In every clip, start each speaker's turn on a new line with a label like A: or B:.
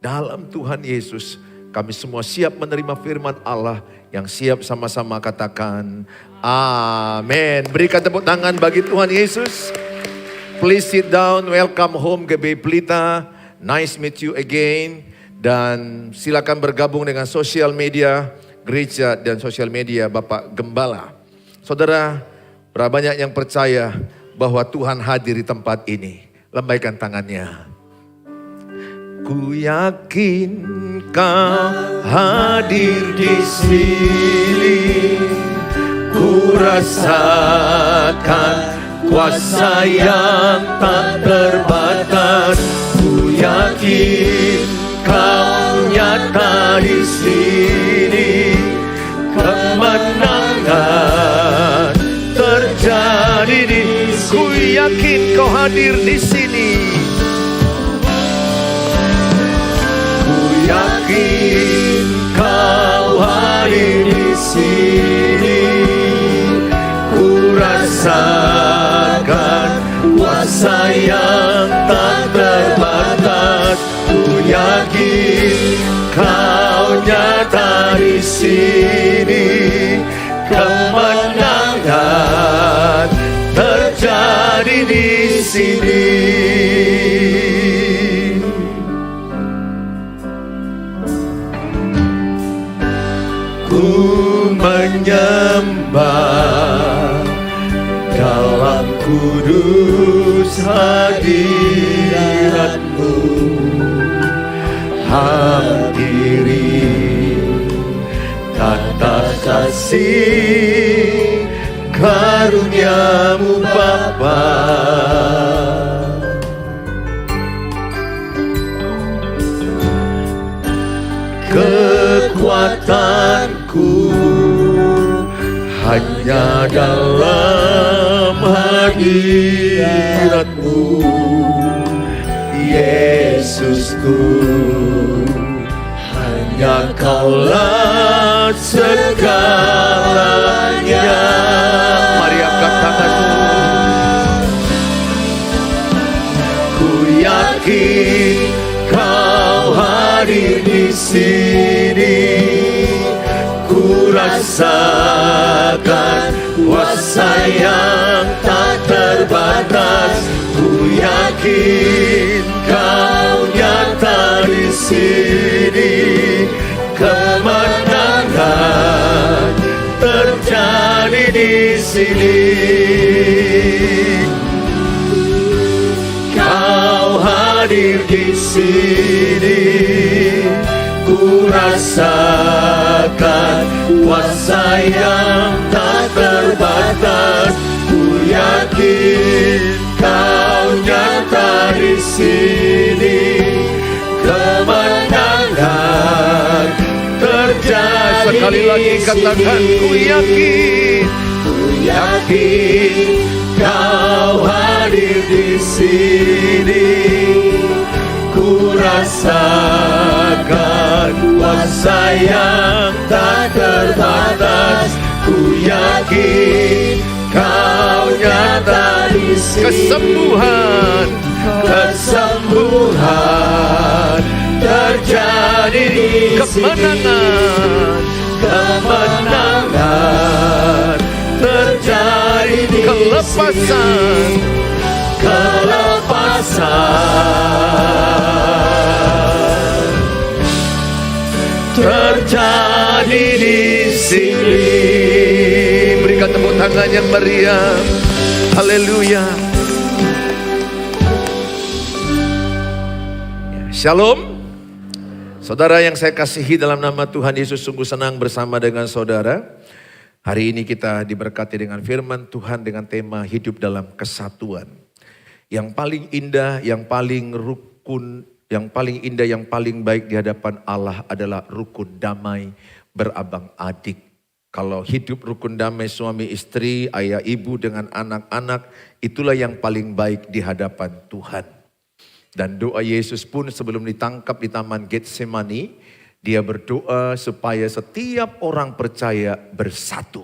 A: dalam Tuhan Yesus. Kami semua siap menerima firman Allah. Yang siap sama-sama katakan amin. Berikan tepuk tangan bagi Tuhan Yesus. Please sit down, welcome home GBI Pelita. Nice meet you again. Dan silakan bergabung dengan sosial media gereja dan sosial media Bapak Gembala. Saudara, berapa banyak yang percaya bahwa Tuhan hadir di tempat ini? Lambaikan tangannya. Ku yakin Kau hadir di sini. Ku rasakan kuasa yang tak terbatas. Ku yakin Kau nyata di sini. Kemenangan terjadi di sini. Ku yakin Kau hadir di sini. Yakin Kau hadir di sini. Ku rasakan kuasa yang tak terbatas. Ku yakin Kau nyata di sini. Kemenangan terjadi di sini. Ku menyembah dalam kudus hadirat-Mu. Hadiri tata kasih karunia-Mu Bapa. Kekuatanku hanya dalam hadirat-Mu, Yesusku. Hanya Kaulah segalanya. Mari angkat tanganmu. Ku yakin Kau hadir di sini. Ku rasakan kuasa yang tak terbatas. Ku yakin Kau nyata di sini. Kemenangan terjadi di sini. Kau hadir di sini. Ku rasakan kuasa yang tak terbatas. Ku yakin Kau nyata di sini. Kemenangan terjadi. Sekali lagi katakan, ku yakin. Ku yakin Kau hadir di sini. Ku rasakan kuasa yang tak terbatas. Ku yakin Kau nyata di sini. Kesembuhan, kesembuhan terjadi di sini. Kemenangan, kemenangan terjadi di sini. Kelepasan, kelepasan terjadi di sini. Berikan tepuk tangan yang meriah. Haleluya. Shalom. Saudara yang saya kasihi, dalam nama Tuhan Yesus, sungguh senang bersama dengan saudara. Hari ini kita diberkati dengan firman Tuhan dengan tema hidup dalam kesatuan. Yang paling indah, yang paling rukun, yang paling indah, yang paling baik di hadapan Allah adalah rukun damai berabang adik. Kalau hidup rukun damai suami istri, ayah ibu dengan anak-anak, itulah yang paling baik di hadapan Tuhan. Dan doa Yesus pun sebelum ditangkap di Taman Getsemani, dia berdoa supaya setiap orang percaya bersatu.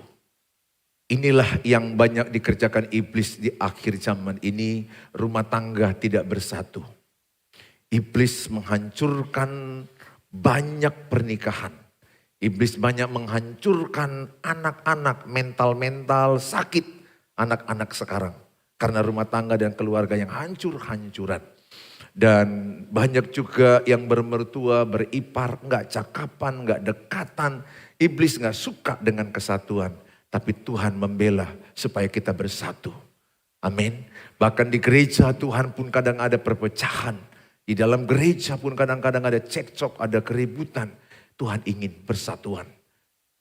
A: Inilah yang banyak dikerjakan iblis di akhir zaman ini, rumah tangga tidak bersatu. Iblis menghancurkan banyak pernikahan. Iblis banyak menghancurkan anak-anak, mental-mental sakit anak-anak sekarang. Karena rumah tangga dan keluarga yang hancur-hancuran. Dan banyak juga yang bermertua, beripar, enggak cakapan, enggak dekatan. Iblis enggak suka dengan kesatuan. Tapi Tuhan membela supaya kita bersatu. Amin. Bahkan di gereja Tuhan pun kadang ada perpecahan. Di dalam gereja pun kadang-kadang ada cekcok, ada keributan. Tuhan ingin persatuan.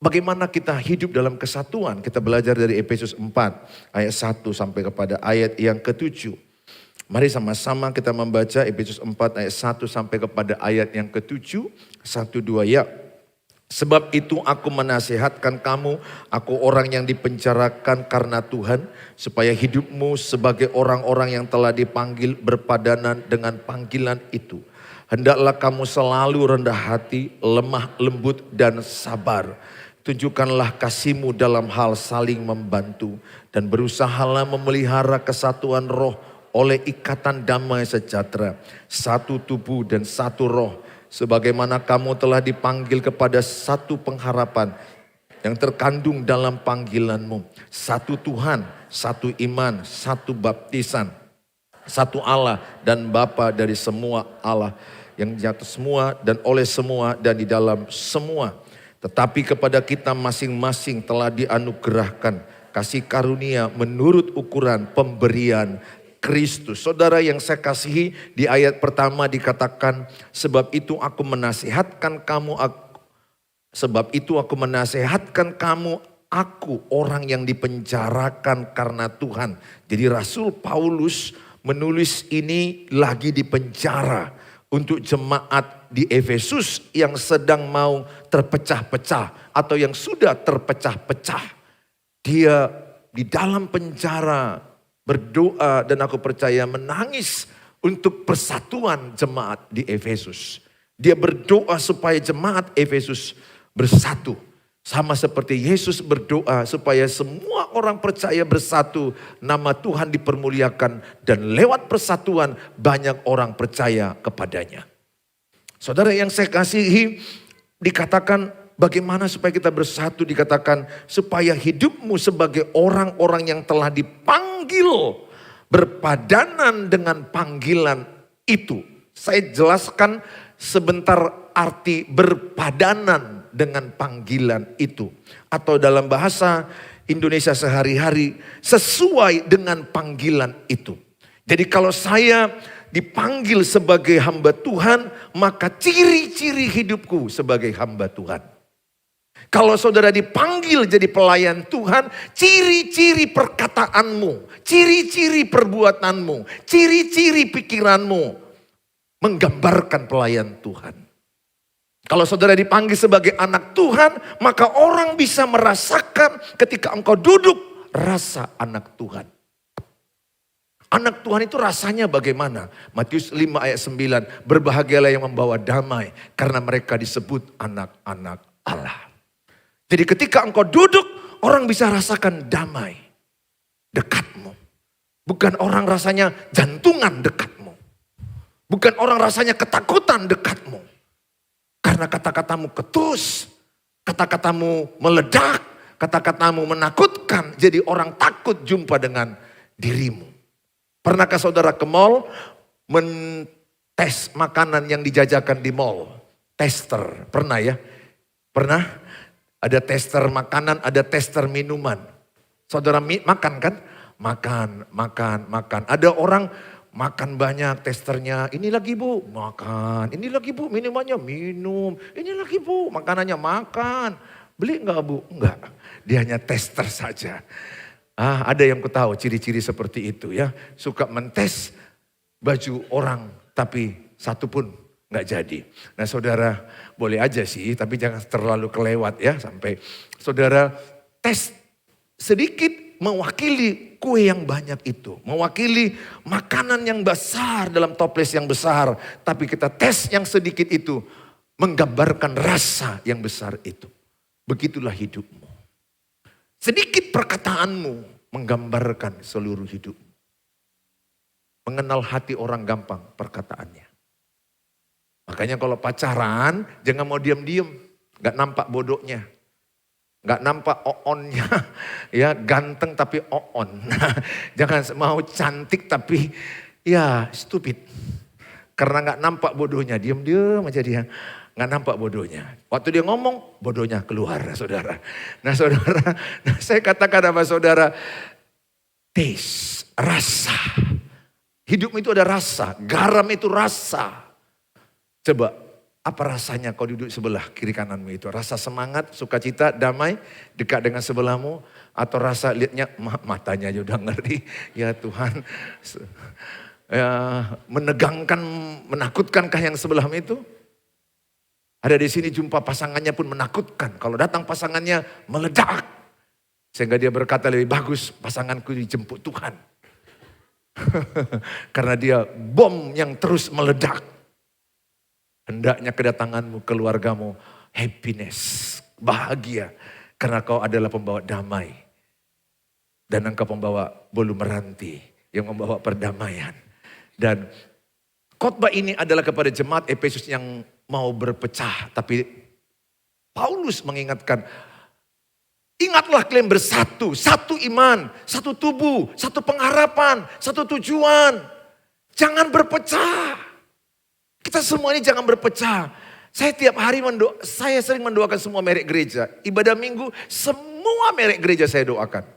A: Bagaimana kita hidup dalam kesatuan? Kita belajar dari Efesus 4 ayat 1 sampai kepada ayat yang ke-7. Mari sama-sama kita membaca Efesus 4 ayat 1 sampai kepada ayat yang ke-7. 1, 2 ya. Sebab itu aku menasihatkan kamu, aku orang yang dipenjarakan karena Tuhan, supaya hidupmu sebagai orang-orang yang telah dipanggil berpadanan dengan panggilan itu. Hendaklah kamu selalu rendah hati, lemah lembut dan sabar. Tunjukkanlah kasihmu dalam hal saling membantu. Dan berusahalah memelihara kesatuan roh oleh ikatan damai sejahtera. Satu tubuh dan satu roh. Sebagaimana kamu telah dipanggil kepada satu pengharapan yang terkandung dalam panggilanmu. Satu Tuhan, satu iman, satu baptisan. Satu Allah dan Bapa dari semua Allah. Yang di atas semua dan oleh semua dan di dalam semua. Tetapi kepada kita masing-masing telah dianugerahkan kasih karunia menurut ukuran pemberian Kristus. Saudara yang saya kasihi, di ayat pertama dikatakan, sebab itu aku menasihatkan kamu, aku orang yang dipenjarakan karena Tuhan. Jadi Rasul Paulus menulis ini lagi di penjara untuk jemaat di Efesus yang sedang mau terpecah-pecah atau yang sudah terpecah-pecah. Dia di dalam penjara berdoa dan aku percaya menangis untuk persatuan jemaat di Efesus. Dia berdoa supaya jemaat Efesus bersatu. Sama seperti Yesus berdoa supaya semua orang percaya bersatu, nama Tuhan dipermuliakan dan lewat persatuan banyak orang percaya kepadanya. Saudara yang saya kasihi, dikatakan bagaimana supaya kita bersatu, dikatakan supaya hidupmu sebagai orang-orang yang telah dipanggil berpadanan dengan panggilan itu. Saya jelaskan sebentar arti berpadanan dengan panggilan itu. Atau dalam bahasa Indonesia sehari-hari sesuai dengan panggilan itu. Jadi kalau saya dipanggil sebagai hamba Tuhan, maka ciri-ciri hidupku sebagai hamba Tuhan. Kalau saudara dipanggil jadi pelayan Tuhan, ciri-ciri perkataanmu, ciri-ciri perbuatanmu, ciri-ciri pikiranmu menggambarkan pelayan Tuhan. Kalau saudara dipanggil sebagai anak Tuhan, maka orang bisa merasakan ketika engkau duduk rasa anak Tuhan. Anak Tuhan itu rasanya bagaimana? Matius 5 ayat 9, berbahagialah yang membawa damai karena mereka disebut anak-anak Allah. Jadi ketika engkau duduk, orang bisa rasakan damai dekatmu. Bukan orang rasanya jantungan dekatmu. Bukan orang rasanya ketakutan dekatmu. Karena kata-katamu ketus, kata-katamu meledak, kata-katamu menakutkan. Jadi orang takut jumpa dengan dirimu. Pernahkah saudara ke mall mentes makanan yang dijajakan di mall? Tester, pernah ya? Pernah? Ada tester makanan, ada tester minuman. Saudara makan kan? Makan. Ada orang makan banyak testernya. Ini lagi bu, makan. Ini lagi bu, minumannya minum. Ini lagi bu, makanannya makan. Beli enggak bu? Enggak. Dia hanya tester saja. Ada yang ku tahu ciri-ciri seperti itu ya. Suka mentes baju orang tapi satu pun enggak jadi. Nah saudara boleh aja sih tapi jangan terlalu kelewat ya. Sampai saudara tes sedikit mewakili kue yang banyak itu. Mewakili makanan yang besar dalam toples yang besar. Tapi kita tes yang sedikit itu menggambarkan rasa yang besar itu. Begitulah hidupmu. Sedikit perkataanmu menggambarkan seluruh hidupmu. Mengenal hati orang gampang perkataannya. Makanya kalau pacaran jangan mau diam-diam. Gak nampak bodohnya. Gak nampak oonnya. Ya ganteng tapi oon. Jangan mau cantik tapi ya stupid. Karena gak nampak bodohnya. Diam-diam aja dia. Gak nampak bodohnya. Waktu dia ngomong bodohnya keluar saudara. Nah saudara, saya katakan sama saudara. Taste, rasa. Hidup itu ada rasa. Garam itu rasa. Coba, apa rasanya kau duduk sebelah kiri kananmu itu? Rasa semangat, sukacita, damai, dekat dengan sebelahmu? Atau rasa lihatnya, matanya aja udah ngeri. Ya Tuhan, ya, menegangkan, menakutkankah yang sebelahmu itu? Ada di sini jumpa pasangannya pun menakutkan. Kalau datang pasangannya meledak. Sehingga dia berkata lebih bagus pasanganku dijemput Tuhan. Karena dia bom yang terus meledak. Hendaknya kedatanganmu, keluargamu, happiness, bahagia. Karena kau adalah pembawa damai. Dan engkau pembawa bolu meranti yang membawa perdamaian. Dan khotbah ini adalah kepada jemaat Efesus yang mau berpecah. Tapi Paulus mengingatkan, ingatlah kalian bersatu, satu iman, satu tubuh, satu pengharapan, satu tujuan. Jangan berpecah. Kita semua ini jangan berpecah. Saya tiap hari saya sering mendoakan semua merek gereja. Ibadah minggu, semua merek gereja saya doakan.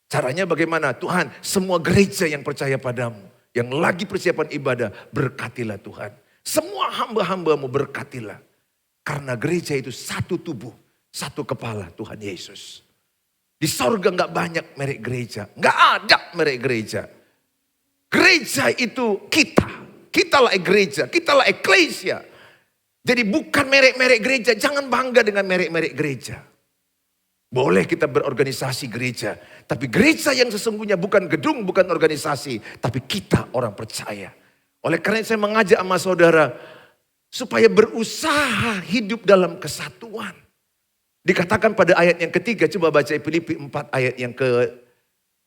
A: Caranya bagaimana? Tuhan, semua gereja yang percaya padamu, yang lagi persiapan ibadah, berkatilah Tuhan. Semua hamba-hambamu berkatilah. Karena gereja itu satu tubuh, satu kepala, Tuhan Yesus. Di sorga gak banyak merek gereja. Gak ada merek gereja. Gereja itu kita. Kitalah gereja, kitalah eklesia. Jadi bukan merek-merek gereja, jangan bangga dengan merek-merek gereja. Boleh kita berorganisasi gereja, tapi gereja yang sesungguhnya bukan gedung, bukan organisasi, tapi kita orang percaya. Oleh karena itu saya mengajak sama saudara, supaya berusaha hidup dalam kesatuan. Dikatakan pada ayat yang ketiga, coba baca Filipi 4 ayat yang ke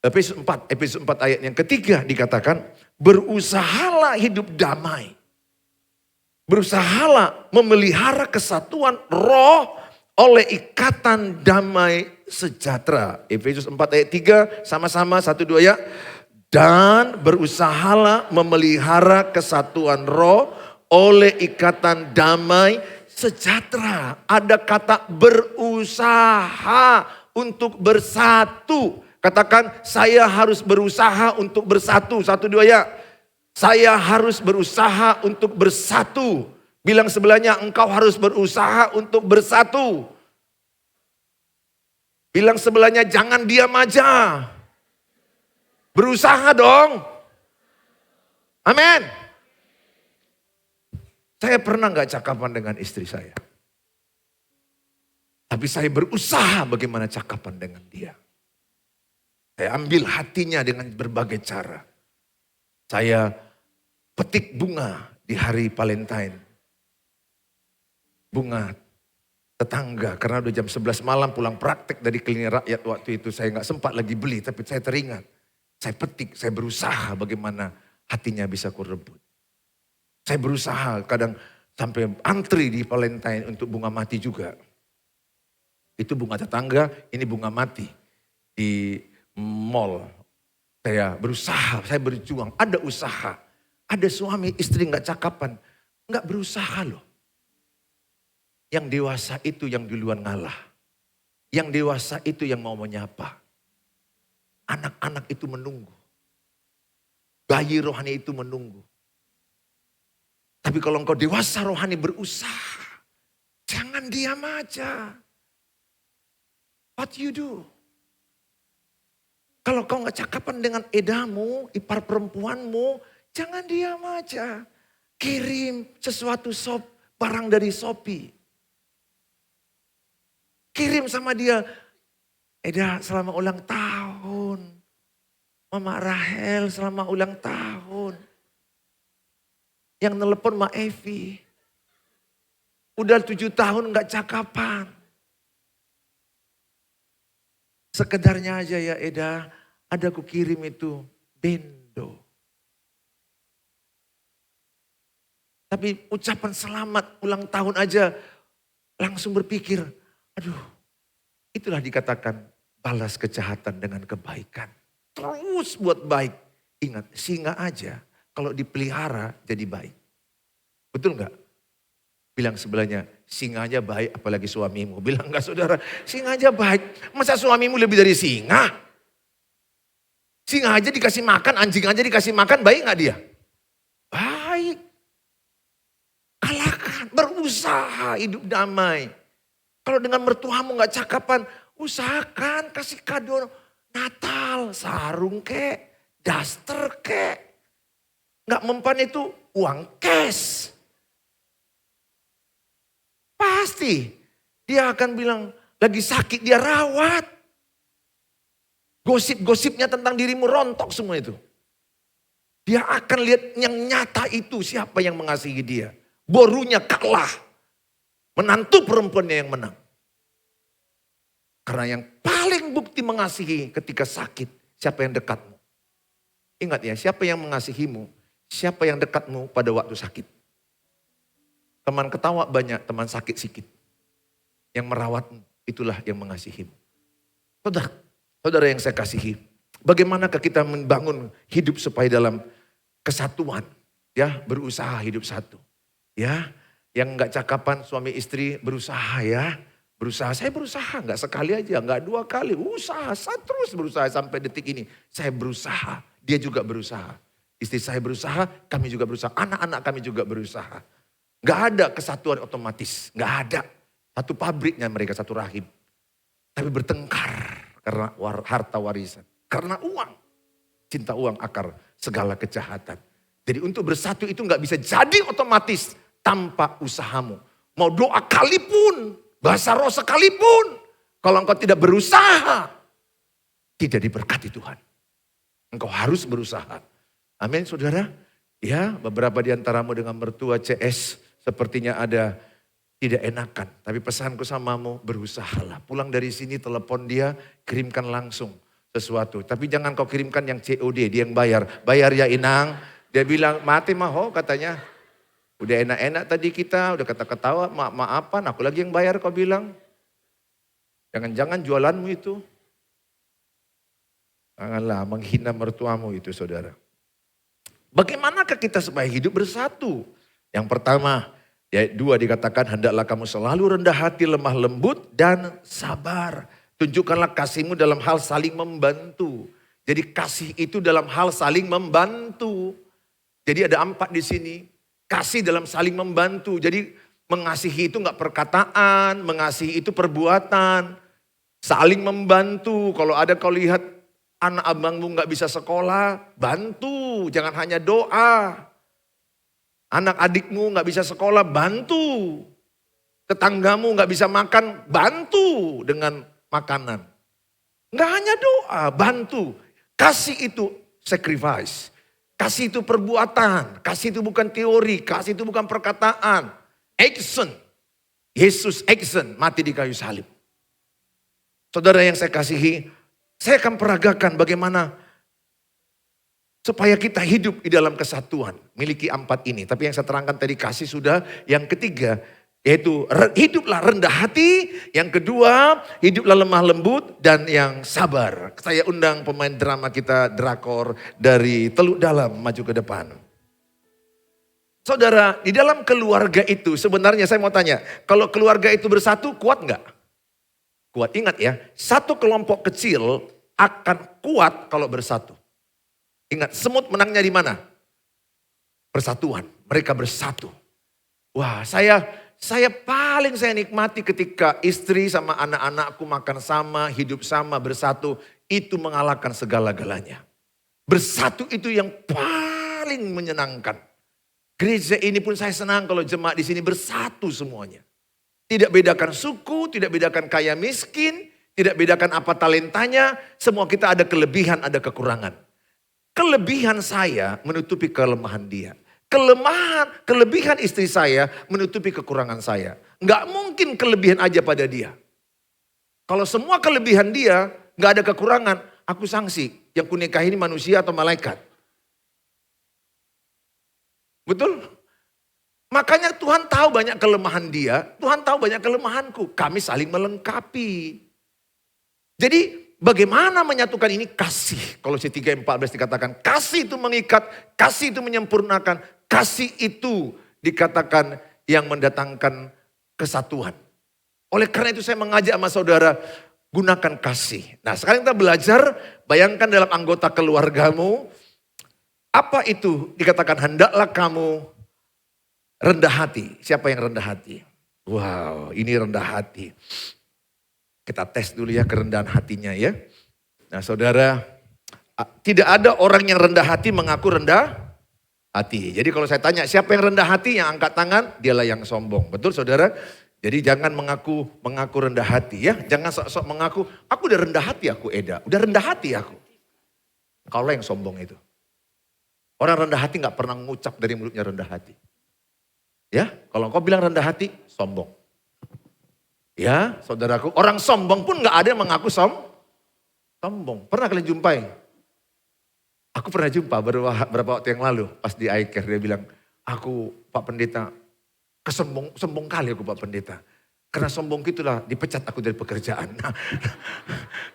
A: Efesus 4 ayat yang ketiga dikatakan, berusahalah hidup damai. Berusahalah memelihara kesatuan roh oleh ikatan damai sejahtera. Efesus 4 ayat 3 sama-sama 1-2 ya. Dan berusahalah memelihara kesatuan roh oleh ikatan damai sejahtera. Ada kata berusaha untuk bersatu. Katakan, saya harus berusaha untuk bersatu. 1-2 ya. Saya harus berusaha untuk bersatu. Bilang sebelahnya, engkau harus berusaha untuk bersatu. Bilang sebelahnya, jangan diam aja. Berusaha dong. Amin. Saya pernah gak cakapan dengan istri saya. Tapi saya berusaha bagaimana cakapan dengan dia. Saya ambil hatinya dengan berbagai cara. Saya petik bunga di hari Valentine. Bunga tetangga. Karena udah jam 11 malam pulang praktek dari klinik rakyat waktu itu. Saya gak sempat lagi beli, tapi saya teringat. Saya petik, saya berusaha bagaimana hatinya bisa kurebut. Saya berusaha kadang sampai antri di Valentine untuk bunga mati juga. Itu bunga tetangga, ini bunga mati. Di mall. Saya berusaha, saya berjuang. Ada usaha. Ada suami istri gak cakapan. Gak berusaha loh. Yang dewasa itu yang duluan ngalah. Yang dewasa itu yang mau menyapa. Anak-anak itu menunggu. Bayi rohani itu menunggu. Tapi kalau engkau dewasa rohani berusaha. Jangan diam aja. What you do? Kalau kau gak cakapan dengan edamu, ipar perempuanmu, jangan diam aja. Kirim sesuatu barang dari Shopee. Kirim sama dia. Eda selamat ulang tahun. Mama Rahel selamat ulang tahun. Yang nelpon Ma Evi. Udah 7 tahun gak cakapan. Sekedarnya aja ya Eda, ada ku kirim itu bendo. Tapi ucapan selamat ulang tahun aja langsung berpikir, aduh itulah dikatakan balas kejahatan dengan kebaikan. Terus buat baik. Ingat, singa aja kalau dipelihara jadi baik. Betul nggak? Bilang sebelahnya, singa aja baik apalagi suamimu. Bilang enggak saudara, singa aja baik. Masa suamimu lebih dari singa? Singa aja dikasih makan, anjing aja dikasih makan, baik nggak dia? Baik. Kalahkan, berusaha hidup damai. Kalau dengan mertuamu nggak cakapan, usahakan kasih kado Natal, sarung kek, daster kek. Nggak mempan itu uang cash. Pasti dia akan bilang lagi sakit dia rawat. Gosip-gosipnya tentang dirimu rontok semua itu. Dia akan lihat yang nyata itu siapa yang mengasihi dia. Borunya kalah. Menantu perempuannya yang menang. Karena yang paling bukti mengasihi ketika sakit, siapa yang dekatmu. Ingat ya, siapa yang mengasihimu, siapa yang dekatmu pada waktu sakit. Teman ketawa banyak, teman sakit sedikit. Yang merawatmu, itulah yang mengasihimu. Saudara yang saya kasihi, bagaimanakah kita membangun hidup supaya dalam kesatuan, ya, berusaha hidup satu. Ya, yang enggak cakapan suami istri berusaha ya. Berusaha, saya berusaha, enggak sekali aja, enggak 2 kali. Usaha, saya terus berusaha sampai detik ini. Saya berusaha, dia juga berusaha. Istri saya berusaha, kami juga berusaha. Anak-anak kami juga berusaha. Enggak ada kesatuan otomatis, enggak ada. Satu pabriknya mereka, satu rahim. Tapi bertengkar karena harta warisan. Karena uang. Cinta uang akar segala kejahatan. Jadi untuk bersatu itu enggak bisa jadi otomatis tanpa usahamu. Mau doa kalipun, bahasa roh sekalipun. Kalau engkau tidak berusaha, tidak diberkati Tuhan. Engkau harus berusaha. Amin saudara. Ya, beberapa di antaramu dengan mertua CS sepertinya ada tidak enakan. Tapi pesanku samamu, berusahalah. Pulang dari sini telepon dia, kirimkan langsung sesuatu. Tapi jangan kau kirimkan yang COD, dia yang bayar. Bayar ya Inang. Dia bilang, mati maho katanya. Udah enak-enak tadi kita, udah kata-ketawa, maafan, aku lagi yang bayar kau bilang. Jangan-jangan jualanmu itu. Janganlah menghina mertuamu itu saudara. Bagaimanakah kita supaya hidup bersatu? Yang pertama, ayat 2 dikatakan, hendaklah kamu selalu rendah hati, lemah lembut, dan sabar. Tunjukkanlah kasihmu dalam hal saling membantu. Jadi kasih itu dalam hal saling membantu. Jadi ada 4 di sini. Kasih dalam saling membantu. Jadi mengasihi itu enggak perkataan, mengasihi itu perbuatan. Saling membantu. Kalau ada kau lihat anak abangmu enggak bisa sekolah, bantu. Jangan hanya doa. Anak adikmu nggak bisa sekolah, bantu. Tetanggamu nggak bisa makan, bantu dengan makanan. Nggak hanya doa, bantu. Kasih itu sacrifice. Kasih itu perbuatan. Kasih itu bukan teori, kasih itu bukan perkataan. Action. Yesus action, mati di kayu salib. Saudara yang saya kasihi, saya akan peragakan bagaimana supaya kita hidup di dalam kesatuan. Miliki 4 ini. Tapi yang saya terangkan tadi kasih sudah. Yang ketiga yaitu hiduplah rendah hati. Yang kedua hiduplah lemah lembut. Dan yang sabar. Saya undang pemain drama kita drakor dari Teluk Dalam maju ke depan. Saudara, di dalam keluarga itu sebenarnya saya mau tanya. Kalau keluarga itu bersatu kuat nggak? Kuat, ingat ya. Satu kelompok kecil akan kuat kalau bersatu. Ingat, semut menangnya di mana? Persatuan. Mereka bersatu. Wah, saya paling nikmati ketika istri sama anak-anakku makan sama, hidup sama, bersatu. Itu mengalahkan segala-galanya. Bersatu itu yang paling menyenangkan. Gereja ini pun saya senang kalau jemaat di sini bersatu semuanya. Tidak bedakan suku, tidak bedakan kaya miskin, tidak bedakan apa talentanya. Semua kita ada kelebihan, ada kekurangan. Kelebihan saya menutupi kelemahan dia. Kelebihan istri saya menutupi kekurangan saya. Enggak mungkin kelebihan aja pada dia. Kalau semua kelebihan dia, enggak ada kekurangan, aku sanksi. Yang kunikahi ini manusia atau malaikat? Betul? Makanya Tuhan tahu banyak kelemahan dia, Tuhan tahu banyak kelemahanku. Kami saling melengkapi. Jadi bagaimana menyatukan ini? Kasih. Kolose 3:14 dikatakan kasih itu mengikat, kasih itu menyempurnakan, kasih itu dikatakan yang mendatangkan kesatuan. Oleh karena itu saya mengajak sama saudara, gunakan kasih. Nah sekarang kita belajar, bayangkan dalam anggota keluargamu, apa itu dikatakan hendaklah kamu rendah hati. Siapa yang rendah hati? Wow, ini rendah hati. Kita tes dulu ya kerendahan hatinya ya. Nah saudara, tidak ada orang yang rendah hati mengaku rendah hati. Jadi kalau saya tanya siapa yang rendah hati, yang angkat tangan, dialah yang sombong. Betul saudara? Jadi jangan mengaku rendah hati ya. Jangan sok-sok mengaku, aku udah rendah hati aku Eda. Udah rendah hati aku. Kaulah yang sombong itu. Orang rendah hati gak pernah ngucap dari mulutnya rendah hati. Ya, kalau engkau bilang rendah hati, sombong. Ya, saudaraku, orang sombong pun gak ada yang mengaku sombong. Pernah kalian jumpai? Aku pernah jumpa beberapa waktu yang lalu, pas di iCare dia bilang, aku Pak Pendeta, sombong kali aku Pak Pendeta. Karena sombong gitulah dipecat aku dari pekerjaan. Nah,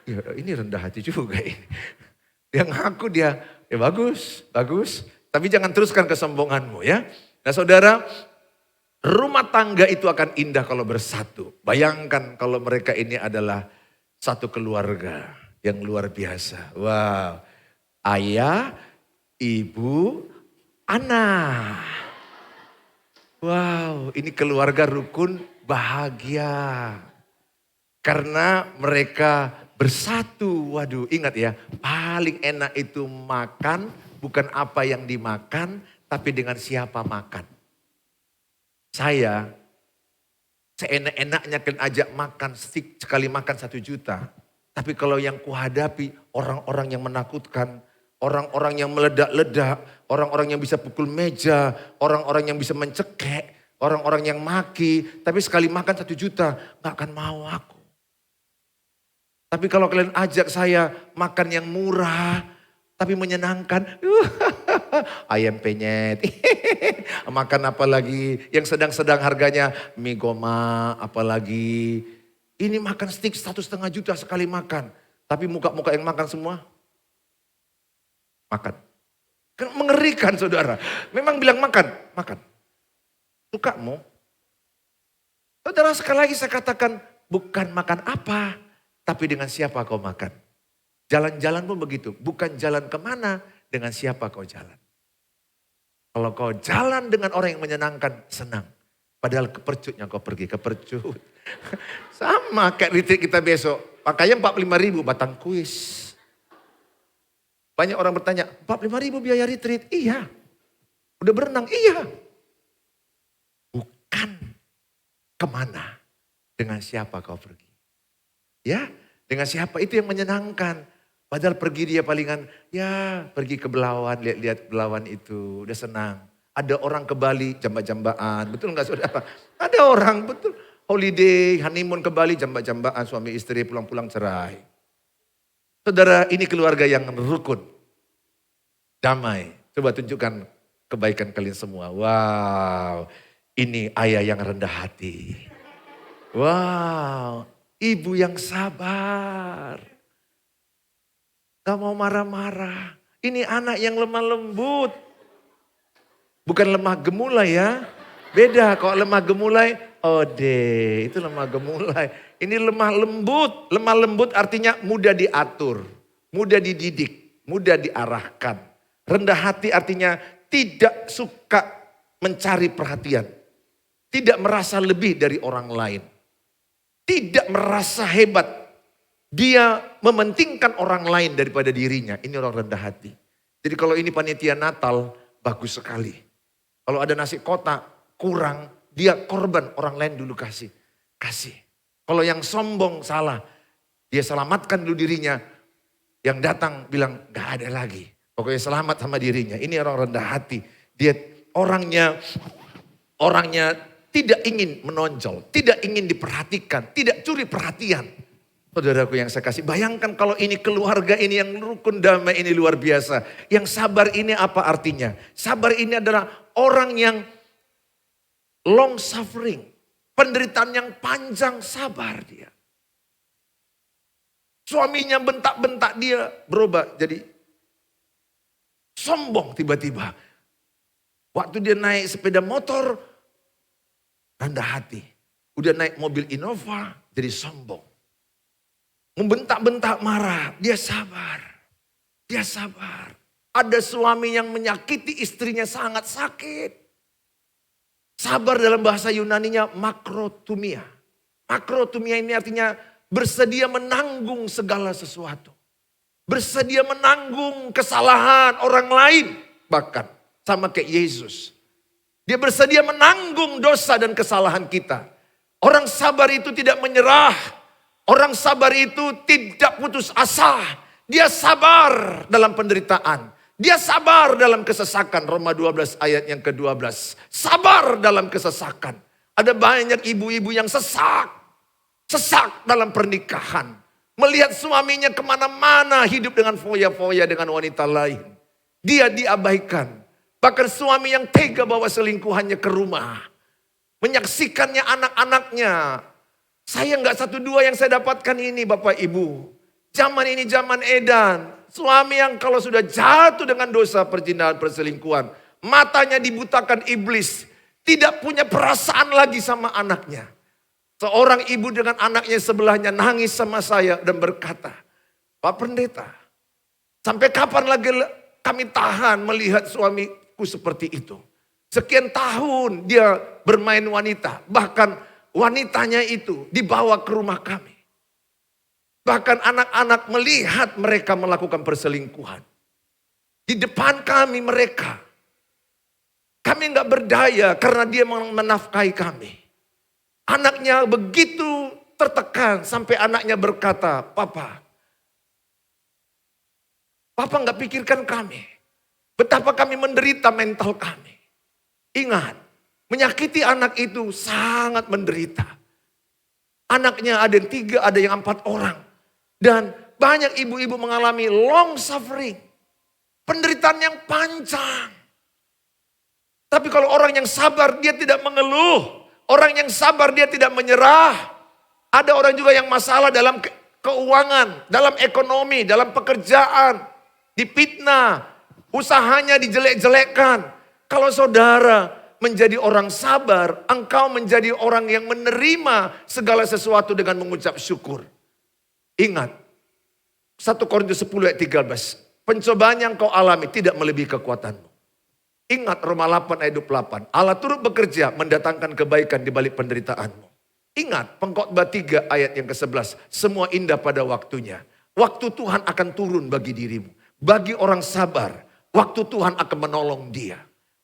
A: ya, ini rendah hati juga ini. Dia ngaku dia, ya bagus. Tapi jangan teruskan kesombonganmu ya. Nah saudara, rumah tangga itu akan indah kalau bersatu. Bayangkan kalau mereka ini adalah satu keluarga yang luar biasa. Wow, ayah, ibu, anak. Wow, ini keluarga rukun bahagia. Karena mereka bersatu. Waduh, ingat ya, paling enak itu makan bukan apa yang dimakan, tapi dengan siapa makan. Saya seenak-enaknya kan ajak makan, sekali makan 1 juta. Tapi kalau yang kuhadapi orang-orang yang menakutkan, orang-orang yang meledak-ledak, orang-orang yang bisa pukul meja, orang-orang yang bisa mencekek, orang-orang yang maki. Tapi sekali makan 1 juta, gak akan mau aku. Tapi kalau kalian ajak saya makan yang murah, tapi menyenangkan. Ayam penyet, makan apa lagi, yang sedang-sedang harganya mie goma, apalagi. Ini makan steak 1,5 juta sekali makan. Tapi muka-muka yang makan semua, makan. Kan mengerikan saudara. Memang bilang makan. Sukamu. Saudara sekali lagi saya katakan, bukan makan apa, tapi dengan siapa kau makan. Jalan-jalan pun begitu, bukan jalan kemana, dengan siapa kau jalan. Kalau kau jalan dengan orang yang menyenangkan, senang. Padahal kepercutnya kau pergi, kepercut. Sama kayak retreat kita besok, pakainya 45.000 batang kuis. Banyak orang bertanya, 45.000 biaya retreat? Iya. Udah berenang? Iya. Bukan kemana, dengan siapa kau pergi. Ya, dengan siapa itu yang menyenangkan. Padahal pergi dia palingan, ya pergi ke Belawan, lihat-lihat Belawan itu, udah senang. Ada orang ke Bali, jamba-jambaan, betul nggak saudara? Ada orang, betul. Holiday, honeymoon ke Bali, jamba-jambaan, suami istri pulang-pulang cerai. Saudara, ini keluarga yang rukun, damai. Coba tunjukkan kebaikan kalian semua. Wow, ini ayah yang rendah hati. Wow, ibu yang sabar. Gak mau marah-marah. Ini anak yang lemah lembut. Bukan lemah gemulai ya. Beda kalau lemah gemulai, itu lemah gemulai. Ini lemah lembut. Lemah lembut artinya mudah diatur, mudah dididik, mudah diarahkan. Rendah hati artinya tidak suka mencari perhatian. Tidak merasa lebih dari orang lain. Tidak merasa hebat. Dia mementingkan orang lain daripada dirinya. Ini orang rendah hati. Jadi kalau ini panitia Natal, bagus sekali. Kalau ada nasi kotak kurang, dia korban, orang lain dulu kasih. Kalau yang sombong salah, dia selamatkan dulu dirinya. Yang datang bilang gak ada lagi. Pokoknya selamat sama dirinya. Ini orang rendah hati. Dia orangnya tidak ingin menonjol, tidak ingin diperhatikan, tidak curi perhatian. Saudaraku yang saya kasih, bayangkan kalau ini keluarga ini yang rukun damai ini luar biasa. Yang sabar ini apa artinya? Sabar ini adalah orang yang long suffering. Penderitaan yang panjang, sabar dia. Suaminya bentak-bentak, dia berubah jadi sombong tiba-tiba. Waktu dia naik sepeda motor, rendah hati. Udah naik mobil Innova, jadi sombong. Membentak-bentak marah, dia sabar. Dia sabar. Ada suami yang menyakiti istrinya sangat sakit. Sabar dalam bahasa Yunaninya makrotumia. Makrotumia ini artinya bersedia menanggung segala sesuatu. Bersedia menanggung kesalahan orang lain. Bahkan sama kayak Yesus. Dia bersedia menanggung dosa dan kesalahan kita. Orang sabar itu tidak menyerah. Orang sabar itu tidak putus asa. Dia sabar dalam penderitaan. Dia sabar dalam kesesakan. Roma 12 ayat yang ke-12. Sabar dalam kesesakan. Ada banyak ibu-ibu yang sesak. Sesak dalam pernikahan. Melihat suaminya kemana-mana hidup dengan foya-foya dengan wanita lain. Dia diabaikan. Bahkan suami yang tega bawa selingkuhannya ke rumah. Menyaksikannya anak-anaknya. Saya nggak satu dua yang saya dapatkan ini Bapak Ibu. Zaman ini zaman edan. Suami yang kalau sudah jatuh dengan dosa perzinahan perselingkuhan. Matanya dibutakan iblis. Tidak punya perasaan lagi sama anaknya. Seorang ibu dengan anaknya sebelahnya nangis sama saya dan berkata, Pak Pendeta, sampai kapan lagi kami tahan melihat suamiku seperti itu? Sekian tahun dia bermain wanita, bahkan wanitanya itu dibawa ke rumah kami. Bahkan anak-anak melihat mereka melakukan perselingkuhan. Di depan kami mereka. Kami nggak berdaya karena dia menafkahi kami. Anaknya begitu tertekan sampai anaknya berkata, Papa nggak pikirkan kami. Betapa kami menderita mental kami. Ingat, menyakiti anak itu sangat menderita. Anaknya ada yang 3, ada yang 4 orang. Dan banyak ibu-ibu mengalami long suffering. Penderitaan yang panjang. Tapi kalau orang yang sabar dia tidak mengeluh. Orang yang sabar dia tidak menyerah. Ada orang juga yang masalah dalam keuangan, dalam ekonomi, dalam pekerjaan. Dipitnah, usahanya dijelek-jelekkan. Kalau saudara menjadi orang sabar, engkau menjadi orang yang menerima segala sesuatu dengan mengucap syukur. Ingat, 1 Korintus 10 ayat 13. Pencobaan yang kau alami tidak melebihi kekuatanmu. Ingat Roma 8 ayat 28. Allah turut bekerja mendatangkan kebaikan di balik penderitaanmu. Ingat Pengkhotbah 3 ayat yang ke-11. Semua indah pada waktunya. Waktu Tuhan akan turun bagi dirimu. Bagi orang sabar, waktu Tuhan akan menolong dia.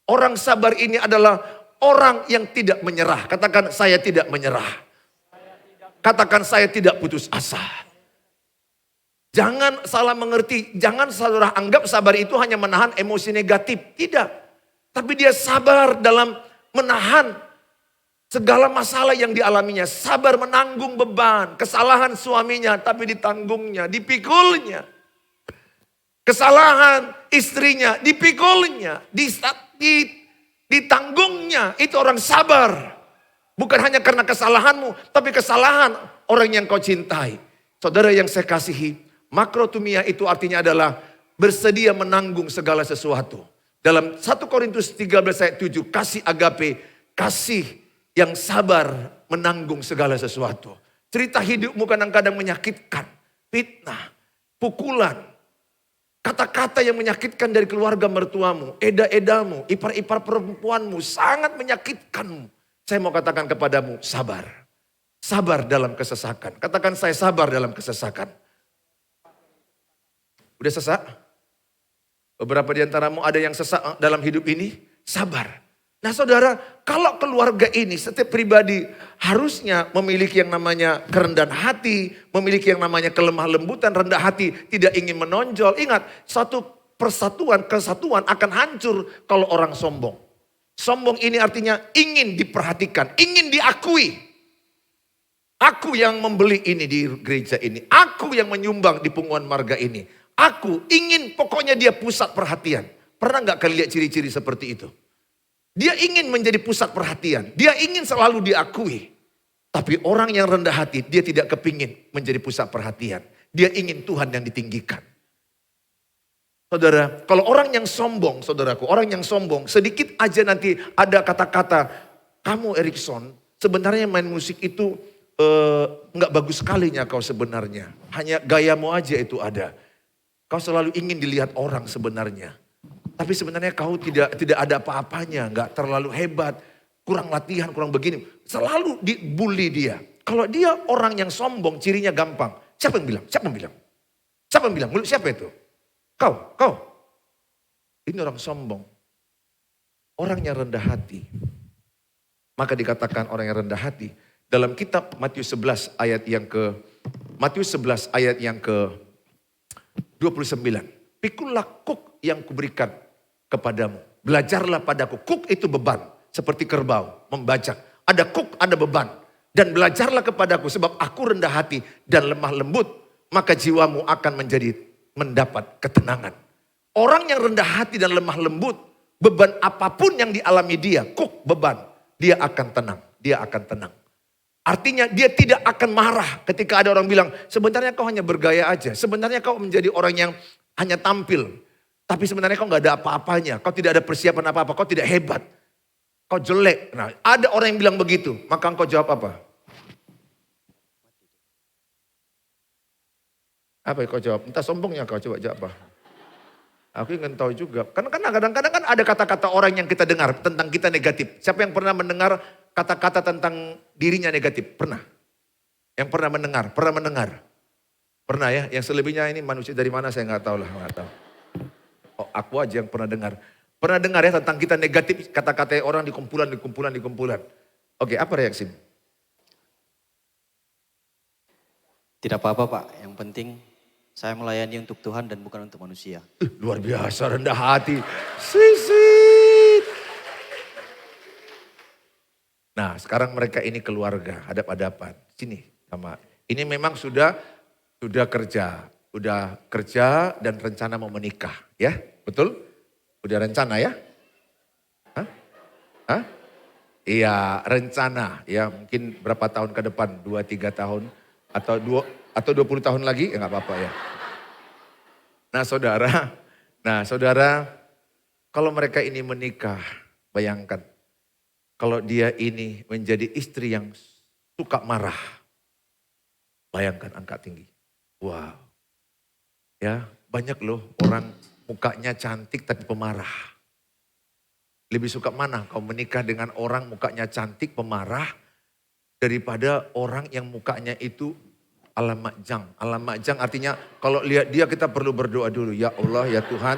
A: Orang sabar ini adalah orang yang tidak menyerah. Katakan saya tidak menyerah. Katakan saya tidak putus asa. Jangan salah mengerti. Jangan saudara anggap sabar itu hanya menahan emosi negatif. Tidak. Tapi dia sabar dalam menahan segala masalah yang dialaminya. Sabar menanggung beban. Kesalahan suaminya tapi ditanggungnya, dipikulnya. Kesalahan istrinya dipikulnya, ditanggungnya. Itu orang sabar. Bukan hanya karena kesalahanmu, tapi kesalahan orang yang kau cintai. Saudara yang saya kasihi, makrotumia itu artinya adalah bersedia menanggung segala sesuatu. Dalam 1 Korintus 13 ayat 7, kasih agape, kasih yang sabar menanggung segala sesuatu. Cerita hidupmu kadang-kadang menyakitkan, fitnah, pukulan, kata-kata yang menyakitkan dari keluarga mertuamu, eda-edamu, ipar-ipar perempuanmu, sangat menyakitkanmu. Saya mau katakan kepadamu, sabar. Sabar dalam kesesakan. Katakan saya sabar dalam kesesakan. Udah sesak? Beberapa di antaramu ada yang sesak dalam hidup ini, sabar. Nah saudara, kalau keluarga ini, setiap pribadi harusnya memiliki yang namanya kerendahan hati, memiliki yang namanya kelemah lembutan, rendah hati, tidak ingin menonjol. Ingat, satu kesatuan akan hancur kalau orang sombong. Sombong ini artinya ingin diperhatikan, ingin diakui. Aku yang membeli ini di gereja ini, aku yang menyumbang di punguan marga ini. Aku ingin pokoknya dia pusat perhatian. Pernah gak kalian lihat ciri-ciri seperti itu? Dia ingin menjadi pusat perhatian. Dia ingin selalu diakui. Tapi orang yang rendah hati, dia tidak kepingin menjadi pusat perhatian. Dia ingin Tuhan yang ditinggikan. Saudara, kalau orang yang sombong, saudaraku, orang yang sombong, sedikit aja nanti ada kata-kata, kamu Erikson, sebenarnya main musik itu nggak bagus sekalinya kau sebenarnya. Hanya gayamu aja itu ada. Kau selalu ingin dilihat orang sebenarnya. Tapi sebenarnya kau tidak ada apa-apanya, nggak terlalu hebat, kurang latihan, kurang begini. Selalu dibully dia. Kalau dia orang yang sombong, cirinya gampang. Siapa yang bilang? Siapa yang bilang? Siapa yang bilang? Mulut siapa itu? Kau. Ini orang sombong. Orang yang rendah hati. Maka dikatakan orang yang rendah hati. Dalam kitab Matius 11 ayat yang ke 29. Pikulah kuk yang kuberikan kepadamu. Belajarlah padaku. Kuk itu beban. Seperti kerbau membajak. Ada kuk, ada beban. Dan belajarlah kepadaku sebab aku rendah hati dan lemah lembut. Maka jiwamu akan mendapat ketenangan. Orang yang rendah hati dan lemah lembut. Beban apapun yang dialami dia. Kuk, beban. Dia akan tenang. Dia akan tenang. Artinya dia tidak akan marah ketika ada orang bilang, sebenarnya kau hanya bergaya aja. Sebenarnya kau menjadi orang yang hanya tampil. Tapi sebenarnya kau gak ada apa-apanya. Kau tidak ada persiapan apa-apa. Kau tidak hebat. Kau jelek. Nah, ada orang yang bilang begitu. Maka engkau jawab apa? Apa yang kau jawab? Entah sombongnya kau coba jawab apa? Aku ingin tahu juga. Karena kadang-kadang kan ada kata-kata orang yang kita dengar tentang kita negatif. Siapa yang pernah mendengar kata-kata tentang dirinya negatif? Pernah? Yang pernah mendengar? Pernah ya? Yang selebihnya ini manusia dari mana saya nggak tahu lah. Nggak tahu. Oh, aku aja yang pernah dengar. Pernah dengar ya tentang kita negatif, kata-kata orang di kumpulan. Oke, apa reaksi?
B: Tidak apa-apa Pak, yang penting saya melayani untuk Tuhan dan bukan untuk manusia.
A: Luar biasa, rendah hati. Sisit. Nah, sekarang mereka ini keluarga, hadap-hadapan. Sini sama. Ini memang sudah kerja dan rencana mau menikah, ya? Betul? Udah rencana ya? Hah? Iya, rencana ya, mungkin berapa tahun ke depan? 2-3 tahun atau 20 tahun lagi? Ya nggak apa-apa ya. Nah, saudara, kalau mereka ini menikah, bayangkan kalau dia ini menjadi istri yang suka marah. Bayangkan angka tinggi. Wow. Ya, banyak loh orang mukanya cantik tapi pemarah. Lebih suka mana kau menikah dengan orang mukanya cantik pemarah daripada orang yang mukanya itu alamak jang. Alamak jang artinya kalau lihat dia kita perlu berdoa dulu. Ya Allah, ya Tuhan,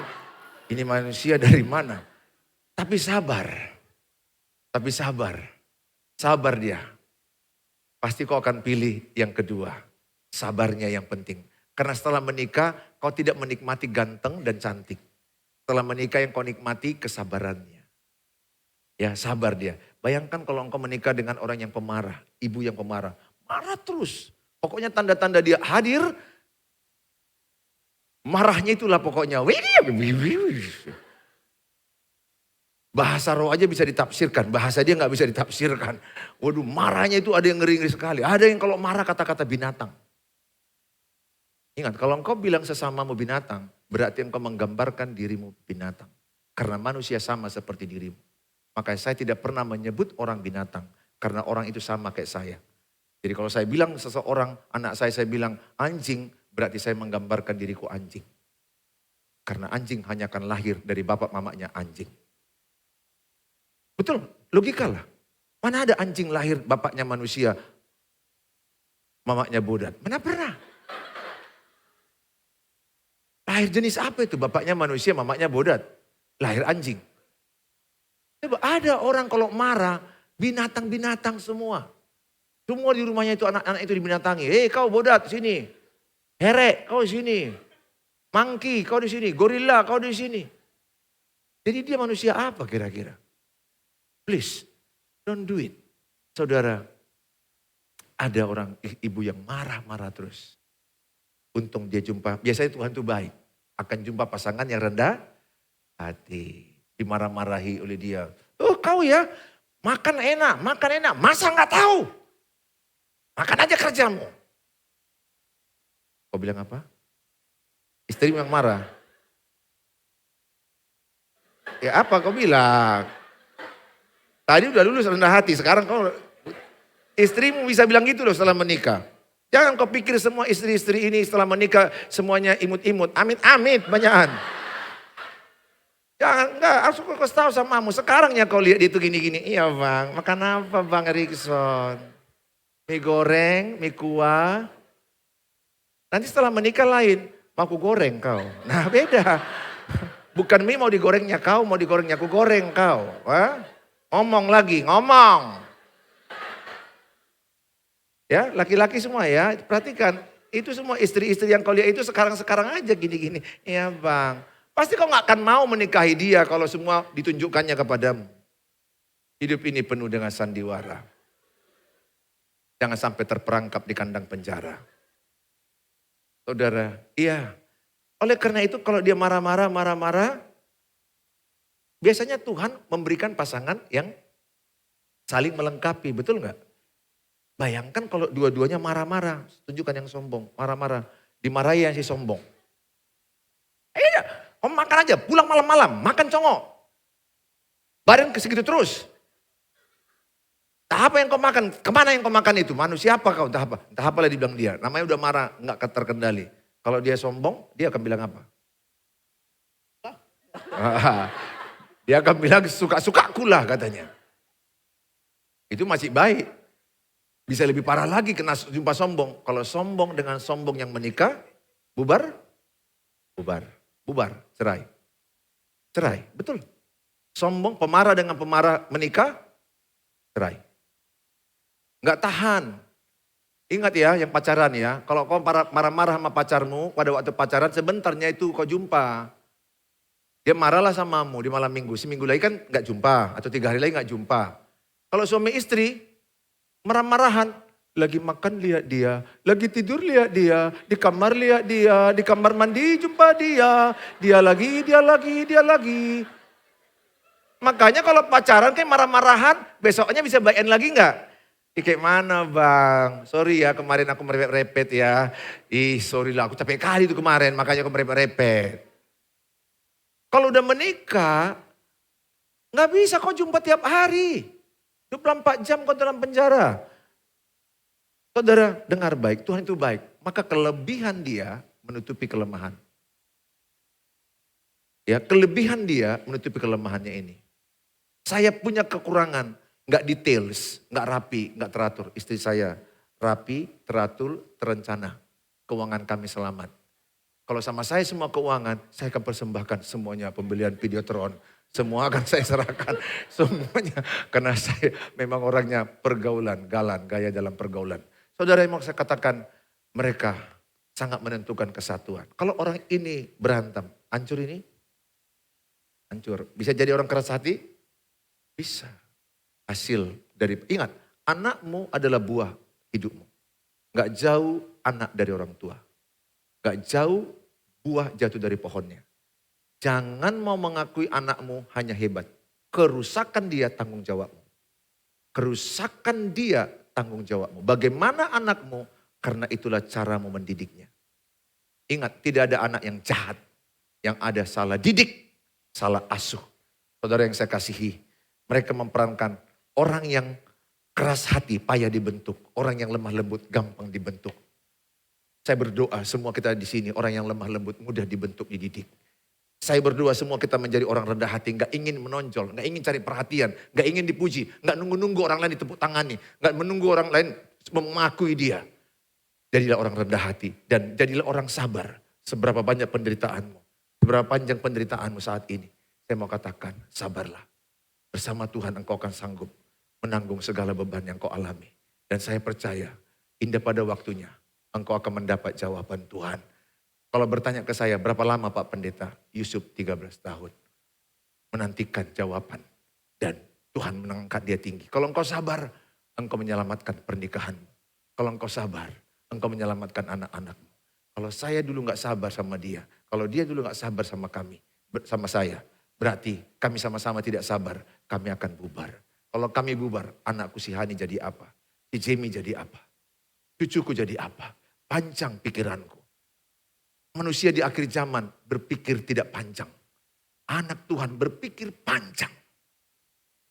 A: ini manusia dari mana? Tapi sabar. Sabar dia. Pasti kau akan pilih yang kedua. Sabarnya yang penting. Karena setelah menikah kau tidak menikmati ganteng dan cantik. Setelah menikah yang kau nikmati kesabarannya. Ya sabar dia. Bayangkan kalau engkau menikah dengan orang yang pemarah. Ibu yang pemarah. Marah terus. Pokoknya tanda-tanda dia hadir. Marahnya itulah pokoknya. Bahasa roh aja bisa ditafsirkan. Bahasa dia gak bisa ditafsirkan. Waduh, marahnya itu ada yang ngeri-ngeri sekali. Ada yang kalau marah kata-kata binatang. Ingat, kalau engkau bilang sesamamu binatang, berarti engkau menggambarkan dirimu binatang. Karena manusia sama seperti dirimu. Makanya saya tidak pernah menyebut orang binatang. Karena orang itu sama kayak saya. Jadi kalau saya bilang seseorang, anak saya bilang anjing, berarti saya menggambarkan diriku anjing. Karena anjing hanya akan lahir dari bapak mamanya anjing. Betul, logika lah. Mana ada anjing lahir bapaknya manusia, mamanya bodat? Mana pernah? Lahir jenis apa itu? Bapaknya manusia, mamanya bodat. Lahir anjing. Ada orang kalau marah, binatang-binatang semua. Semua di rumahnya itu anak-anak itu dibinatangi. Kau bodat sini. Herek kau di sini. Monkey kau di sini. Gorilla kau di sini. Jadi dia manusia apa kira-kira? Please, don't do it. Saudara, ada orang ibu yang marah-marah terus. Untung dia jumpa, biasanya Tuhan itu baik. Akan jumpa pasangan yang rendah hati. Dimarah-marahi oleh dia. Oh kau ya, makan enak, masa nggak tahu? Makan aja kerjamu. Kau bilang apa? Istri yang marah. Ya apa kau bilang? Tadi udah lulus rendah hati, sekarang kau istrimu bisa bilang gitu loh setelah menikah. Jangan kau pikir semua istri-istri ini setelah menikah semuanya imut-imut. Amit-amit banyakan. Jangan, enggak, harus kau kasih tahu samamu. Sekarang ya kau lihat itu gini-gini. Iya bang, makan apa bang Erikson? Mie goreng, mie kuah. Nanti setelah menikah lain, mau aku goreng kau. Nah beda. Bukan mie mau digorengnya kau, mau digorengnya aku goreng kau. Hah? Ngomong lagi, ngomong. Ya, laki-laki semua ya, perhatikan. Itu semua istri-istri yang kau lihat itu sekarang-sekarang aja gini-gini. Iya bang, pasti kau gak akan mau menikahi dia kalau semua ditunjukkannya kepadamu. Hidup ini penuh dengan sandiwara. Jangan sampai terperangkap di kandang penjara. Saudara, iya. Oleh karena itu kalau dia marah-marah, biasanya Tuhan memberikan pasangan yang saling melengkapi, betul nggak? Bayangkan kalau dua-duanya marah-marah, tunjukkan yang sombong, marah-marah. Dimarahi yang si sombong. Iya, kamu makan aja, pulang malam-malam, makan congok. Bareng segitu terus. Entah apa yang kau makan, kemana yang kau makan itu? Manusia apa kau, entah apa. Entah apalah dibilang dia, namanya udah marah, nggak terkendali. Kalau dia sombong, dia akan bilang apa? Dia akan bilang suka-sukaku lah katanya. Itu masih baik. Bisa lebih parah lagi kena jumpa sombong. Kalau sombong dengan sombong yang menikah, bubar, cerai. Cerai, betul. Sombong, pemarah dengan pemarah menikah, cerai. Nggak tahan. Ingat ya yang pacaran ya, kalau kau marah-marah sama pacarmu pada waktu pacaran sebentarnya itu kau jumpa. Dia marahlah samamu di malam minggu, seminggu lagi kan nggak jumpa atau 3 hari lagi nggak jumpa. Kalau suami istri marah-marahan, lagi makan lihat dia, lagi tidur lihat dia, di kamar lihat dia, di kamar mandi jumpa dia lagi. Makanya kalau pacaran kayak marah-marahan, besoknya bisa baikan lagi nggak? Kayak mana bang? Sorry ya kemarin aku merepet-repet ya. Sorry lah aku capek kali itu kemarin makanya aku merepet-repet. Kalau udah menikah, nggak bisa kau jumpa tiap hari. 24 jam kau dalam penjara. Saudara dengar baik, Tuhan itu baik. Maka kelebihan dia menutupi kelemahan. Ya, kelebihan dia menutupi kelemahannya ini. Saya punya kekurangan. Nggak details, nggak rapi, nggak teratur. Istri saya rapi, teratur, terencana. Keuangan kami selamat. Kalau sama saya semua keuangan, saya akan persembahkan semuanya. Pembelian Videotron, semua akan saya serahkan. Semuanya. Karena saya memang orangnya pergaulan, gaya dalam pergaulan. Saudara yang mau saya katakan, mereka sangat menentukan kesatuan. Kalau orang ini berantem, hancur ini? Hancur. Bisa jadi orang keras hati? Bisa. Hasil dari, ingat, anakmu adalah buah hidupmu. Gak jauh anak dari orang tua. Gak jauh buah jatuh dari pohonnya. Jangan mau mengakui anakmu hanya hebat. Kerusakan dia tanggung jawabmu. Kerusakan dia tanggung jawabmu. Bagaimana anakmu? Karena itulah caramu mendidiknya. Ingat, tidak ada anak yang jahat. Yang ada salah didik, salah asuh. Saudara yang saya kasihi, mereka memperankan orang yang keras hati, payah dibentuk. Orang yang lemah lembut, gampang dibentuk. Saya berdoa semua kita di sini, orang yang lemah lembut, mudah dibentuk, dididik. Saya berdoa semua kita menjadi orang rendah hati, gak ingin menonjol, gak ingin cari perhatian, gak ingin dipuji, gak nunggu-nunggu orang lain ditepuk tangani, gak menunggu orang lain mengakui dia. Jadilah orang rendah hati dan jadilah orang sabar. Seberapa banyak penderitaanmu, seberapa panjang penderitaanmu saat ini. Saya mau katakan, sabarlah. Bersama Tuhan engkau akan sanggup menanggung segala beban yang kau alami. Dan saya percaya, indah pada waktunya engkau akan mendapat jawaban Tuhan. Kalau bertanya ke saya, berapa lama Pak Pendeta? Yusuf 13 tahun. Menantikan jawaban. Dan Tuhan mengangkat dia tinggi. Kalau engkau sabar, engkau menyelamatkan pernikahanmu. Kalau engkau sabar, engkau menyelamatkan anak-anakmu. Kalau saya dulu gak sabar sama dia, kalau dia dulu gak sabar sama kami, sama saya, berarti kami sama-sama tidak sabar, kami akan bubar. Kalau kami bubar, anakku si Hani jadi apa? Si Jamie jadi apa? Cucuku jadi apa? Panjang pikiranku. Manusia di akhir zaman berpikir tidak panjang. Anak Tuhan berpikir panjang.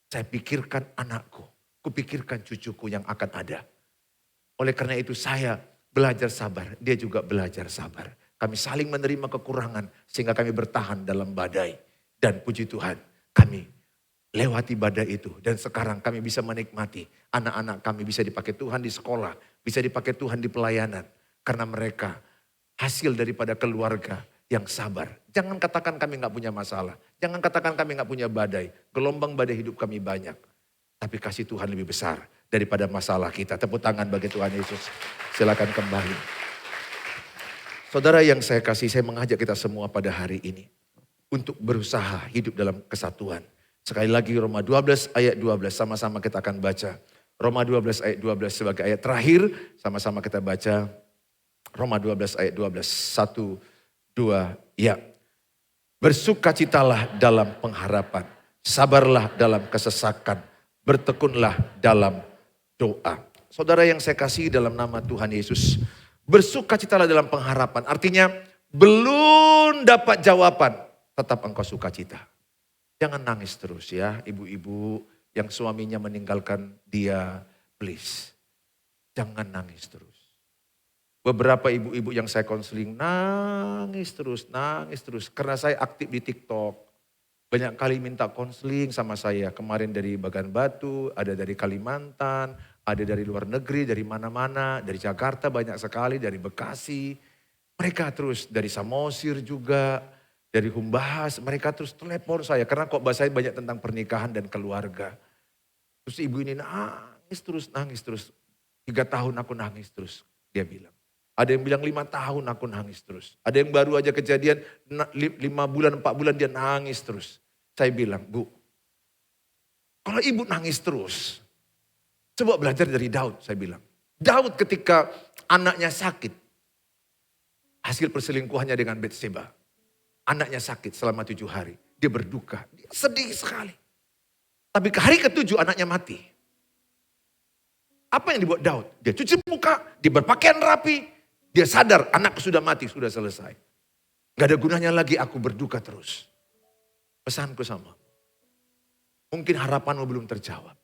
A: Saya pikirkan anakku, kupikirkan cucuku yang akan ada. Oleh karena itu saya belajar sabar, dia juga belajar sabar. Kami saling menerima kekurangan sehingga kami bertahan dalam badai. Dan puji Tuhan, kami lewati badai itu. Dan sekarang kami bisa menikmati anak-anak kami bisa dipakai Tuhan di sekolah, bisa dipakai Tuhan di pelayanan. Karena mereka hasil daripada keluarga yang sabar. Jangan katakan kami gak punya masalah. Jangan katakan kami gak punya badai. Gelombang badai hidup kami banyak. Tapi kasih Tuhan lebih besar daripada masalah kita. Tepuk tangan bagi Tuhan Yesus. Silakan kembali. Saudara yang saya kasih, saya mengajak kita semua pada hari ini. Untuk berusaha hidup dalam kesatuan. Sekali lagi Roma 12 ayat 12 sama-sama kita akan baca. Roma 12 ayat 12 sebagai ayat terakhir. Sama-sama kita baca. Roma 12 ayat 12. 1, 2, ya. Bersukacitalah dalam pengharapan. Sabarlah dalam kesesakan. Bertekunlah dalam doa. Saudara yang saya kasih dalam nama Tuhan Yesus. Bersukacitalah dalam pengharapan. Artinya belum dapat jawaban. Tetap engkau sukacita. Jangan nangis terus ya ibu-ibu yang suaminya meninggalkan dia. Please. Jangan nangis terus. Beberapa ibu-ibu yang saya konseling nangis terus. Karena saya aktif di TikTok. Banyak kali minta konseling sama saya. Kemarin dari Bagan Batu, ada dari Kalimantan, ada dari luar negeri, dari mana-mana. Dari Jakarta banyak sekali, dari Bekasi. Mereka terus dari Samosir juga. Dari Humbahas, mereka terus telepon saya. Karena kok bahasanya banyak tentang pernikahan dan keluarga. Terus ibu ini nangis terus. 3 tahun aku nangis terus, dia bilang. Ada yang bilang 5 tahun aku nangis terus. Ada yang baru aja kejadian 5 bulan, 4 bulan dia nangis terus. Saya bilang, Bu, kalau ibu nangis terus, coba belajar dari Daud, saya bilang. Daud ketika anaknya sakit, hasil perselingkuhannya dengan Batseba. Anaknya sakit selama 7 hari. Dia berduka. Dia sedih sekali. Tapi ke hari ke-7 anaknya mati. Apa yang dibuat Daud? Dia cuci muka. Dia berpakaian rapi. Dia sadar anakku sudah mati. Sudah selesai. Gak ada gunanya lagi aku berduka terus. Pesanku sama. Mungkin harapanmu belum terjawab.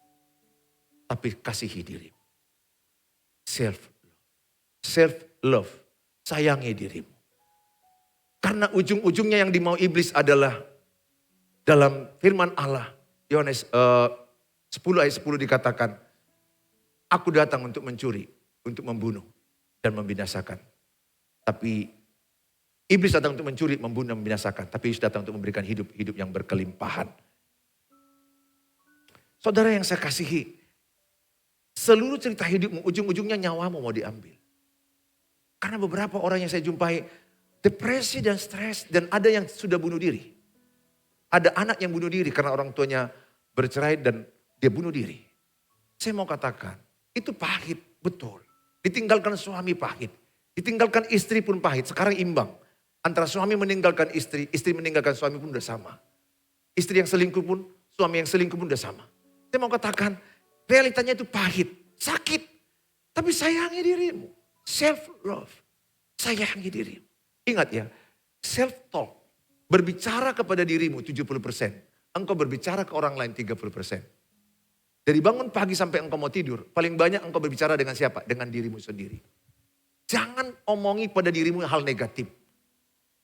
A: Tapi kasihi dirimu. Self-love. Self-love. Sayangi dirimu. Karena ujung-ujungnya yang dimau iblis adalah dalam firman Allah. Yohanes 10 ayat 10 dikatakan. Aku datang untuk mencuri, untuk membunuh dan membinasakan. Tapi iblis datang untuk mencuri, membunuh dan membinasakan. Tapi Yesus datang untuk memberikan hidup yang berkelimpahan. Saudara yang saya kasihi. Seluruh cerita hidupmu ujung-ujungnya nyawamu mau diambil. Karena beberapa orang yang saya jumpai depresi dan stres dan ada yang sudah bunuh diri. Ada anak yang bunuh diri karena orang tuanya bercerai dan dia bunuh diri. Saya mau katakan, itu pahit, betul. Ditinggalkan suami pahit. Ditinggalkan istri pun pahit, sekarang imbang. Antara suami meninggalkan istri meninggalkan suami pun udah sama. Istri yang selingkuh pun, suami yang selingkuh pun udah sama. Saya mau katakan, realitanya itu pahit, sakit. Tapi sayangi dirimu. Self-love. Sayangi dirimu. Ingat ya, self-talk, berbicara kepada dirimu 70%. Engkau berbicara ke orang lain 30%. Dari bangun pagi sampai engkau mau tidur, paling banyak engkau berbicara dengan siapa? Dengan dirimu sendiri. Jangan omongi pada dirimu hal negatif.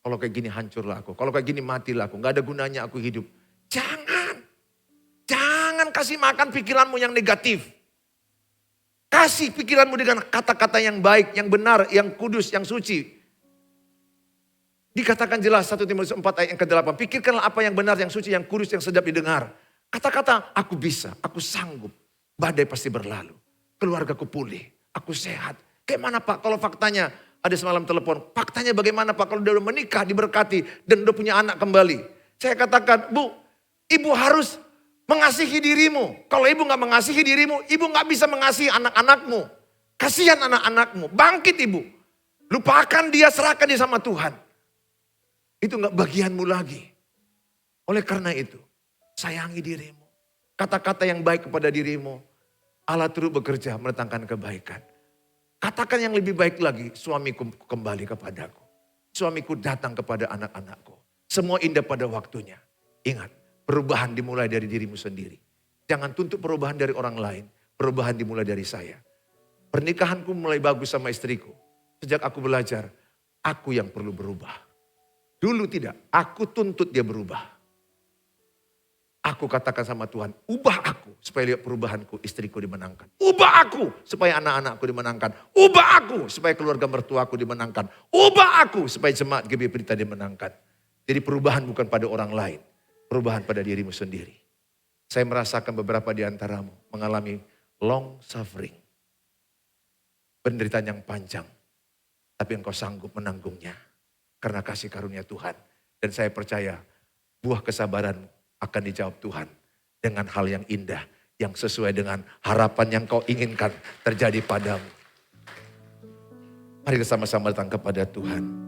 A: Kalau kayak gini hancurlah aku, kalau kayak gini matilah aku, gak ada gunanya aku hidup. Jangan kasih makan pikiranmu yang negatif. Kasih pikiranmu dengan kata-kata yang baik, yang benar, yang kudus, yang suci. Dikatakan jelas 1 Timotius 4 ayat yang ke-8. Pikirkanlah apa yang benar, yang suci, yang kudus, yang sedap didengar. Kata-kata aku bisa, aku sanggup. Badai pasti berlalu. Keluargaku pulih, aku sehat. Kayak mana Pak kalau faktanya ada semalam telepon. Faktanya bagaimana Pak kalau dia udah menikah, diberkati dan udah punya anak kembali. Saya katakan, Bu, ibu harus mengasihi dirimu. Kalau ibu gak mengasihi dirimu, ibu gak bisa mengasihi anak-anakmu. Kasihan anak-anakmu, bangkit ibu. Lupakan dia, serahkan dia sama Tuhan. Itu gak bagianmu lagi. Oleh karena itu, sayangi dirimu. Kata-kata yang baik kepada dirimu, Allah turut bekerja mendatangkan kebaikan. Katakan yang lebih baik lagi, suamiku kembali kepadaku. Suamiku datang kepada anak-anakku. Semua indah pada waktunya. Ingat, perubahan dimulai dari dirimu sendiri. Jangan tuntut perubahan dari orang lain. Perubahan dimulai dari saya. Pernikahanku mulai bagus sama istriku. Sejak aku belajar, aku yang perlu berubah. Dulu tidak, aku tuntut dia berubah. Aku katakan sama Tuhan, ubah aku supaya lihat perubahanku, istriku dimenangkan. Ubah aku supaya anak-anakku dimenangkan. Ubah aku supaya keluarga mertuaku dimenangkan. Ubah aku supaya jemaat GB Pelita dimenangkan. Jadi perubahan bukan pada orang lain, perubahan pada dirimu sendiri. Saya merasakan beberapa di antaramu mengalami long suffering. Penderitaan yang panjang, tapi engkau sanggup menanggungnya karena kasih karunia Tuhan. Dan saya percaya buah kesabaranmu akan dijawab Tuhan dengan hal yang indah, yang sesuai dengan harapan yang kau inginkan terjadi padamu. Mari kita sama-sama datang kepada Tuhan.